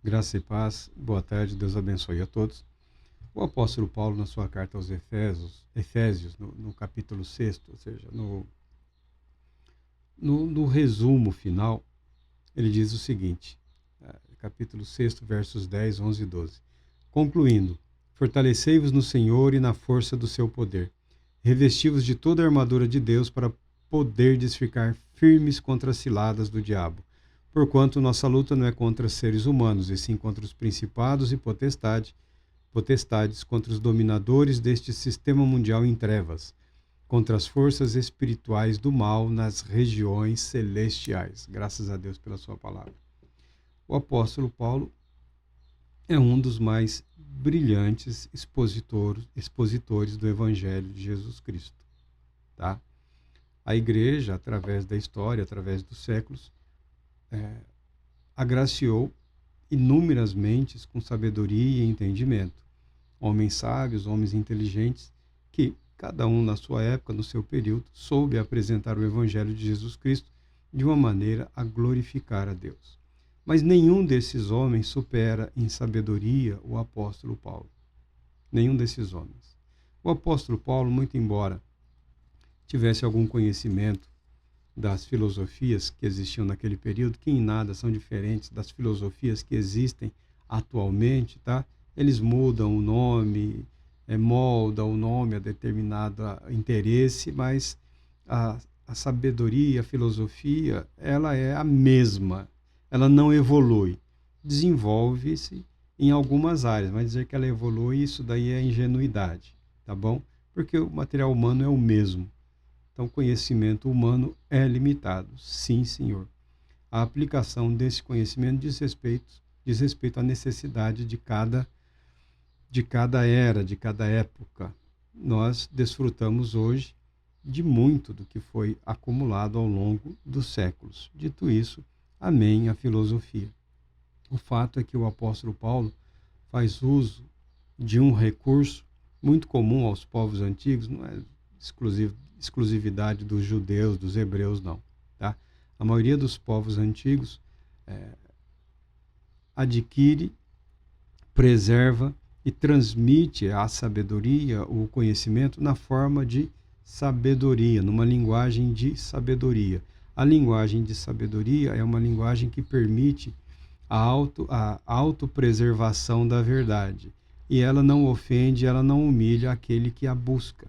Graça e paz, boa tarde, Deus abençoe a todos. O apóstolo Paulo, na sua carta aos Efésios no capítulo 6, ou seja, no resumo final, ele diz o seguinte, capítulo 6, versos 10, 11 e 12. Concluindo, fortalecei-vos no Senhor e na força do seu poder. Revesti-vos de toda a armadura de Deus para poderdes ficar firmes contra as ciladas do diabo. Porquanto nossa luta não é contra seres humanos, e sim contra os principados e potestades, contra os dominadores deste sistema mundial em trevas, contra as forças espirituais do mal nas regiões celestiais. Graças a Deus pela sua palavra. O apóstolo Paulo é um dos mais brilhantes expositores do Evangelho de Jesus Cristo. Tá? A igreja, através da história, através dos séculos, agraciou inúmeras mentes com sabedoria e entendimento. Homens sábios, homens inteligentes, que, cada um na sua época, no seu período, soube apresentar o Evangelho de Jesus Cristo de uma maneira a glorificar a Deus. Mas nenhum desses homens supera em sabedoria o apóstolo Paulo. Nenhum desses homens. O apóstolo Paulo, muito embora tivesse algum conhecimento das filosofias que existiam naquele período, que em nada são diferentes das filosofias que existem atualmente, tá? Eles mudam o nome, moldam o nome a determinado interesse, mas a sabedoria, a filosofia, ela é a mesma, ela não evolui. Desenvolve-se em algumas áreas, mas dizer que ela evolui, isso daí é ingenuidade, tá bom? Porque o material humano é o mesmo. Então, o conhecimento humano é limitado. Sim, senhor. A aplicação desse conhecimento diz respeito à necessidade de cada era, de cada época. Nós desfrutamos hoje de muito do que foi acumulado ao longo dos séculos. Dito isso, amém a filosofia. O fato é que o apóstolo Paulo faz uso de um recurso muito comum aos povos antigos, não é exclusividade dos judeus, dos hebreus, não. Tá? A maioria dos povos antigos adquire, preserva e transmite a sabedoria, o conhecimento, na forma de sabedoria, numa linguagem de sabedoria. A linguagem de sabedoria é uma linguagem que permite a autopreservação da verdade. E ela não ofende, ela não humilha aquele que a busca.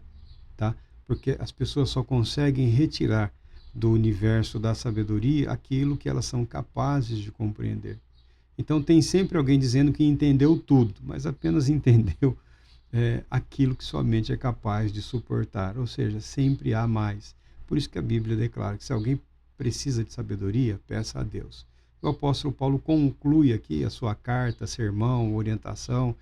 Tá? Porque as pessoas só conseguem retirar do universo da sabedoria aquilo que elas são capazes de compreender. Então tem sempre alguém dizendo que entendeu tudo, mas apenas entendeu aquilo que sua mente é capaz de suportar, ou seja, sempre há mais. Por isso que a Bíblia declara que se alguém precisa de sabedoria, peça a Deus. O apóstolo Paulo conclui aqui a sua carta, sermão, orientação,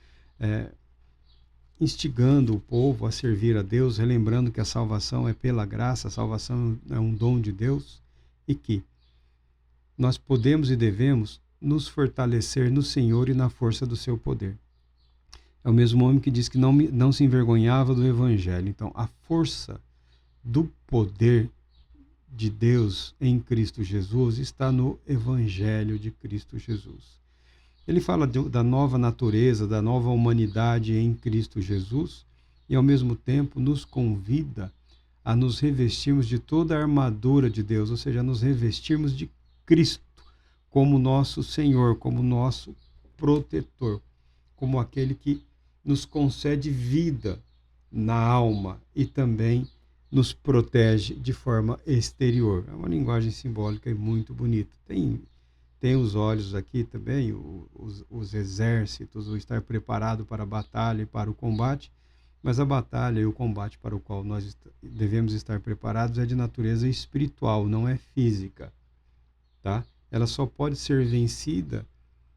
instigando o povo a servir a Deus, relembrando que a salvação é pela graça, a salvação é um dom de Deus e que nós podemos e devemos nos fortalecer no Senhor e na força do seu poder. É o mesmo homem que diz que não se envergonhava do Evangelho. Então, a força do poder de Deus em Cristo Jesus está no Evangelho de Cristo Jesus. Ele fala da nova natureza, da nova humanidade em Cristo Jesus e, ao mesmo tempo, nos convida a nos revestirmos de toda a armadura de Deus, ou seja, a nos revestirmos de Cristo como nosso Senhor, como nosso protetor, como aquele que nos concede vida na alma e também nos protege de forma exterior. É uma linguagem simbólica e muito bonita. Tem os olhos aqui também, os exércitos, o estar preparado para a batalha e para o combate, mas a batalha e o combate para o qual nós devemos estar preparados é de natureza espiritual, não é física. Tá? Ela só pode ser vencida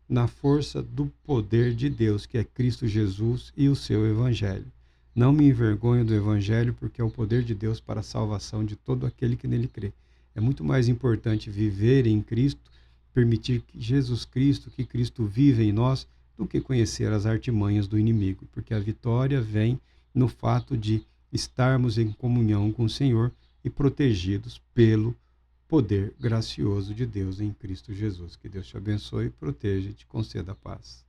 na força do poder de Deus, que é Cristo Jesus e o seu Evangelho. Não me envergonho do Evangelho, porque é o poder de Deus para a salvação de todo aquele que nele crê. É muito mais importante viver em Cristo, permitir que Jesus Cristo, que Cristo vive em nós, do que conhecer as artimanhas do inimigo, porque a vitória vem no fato de estarmos em comunhão com o Senhor e protegidos pelo poder gracioso de Deus em Cristo Jesus. Que Deus te abençoe, proteja e te conceda a paz.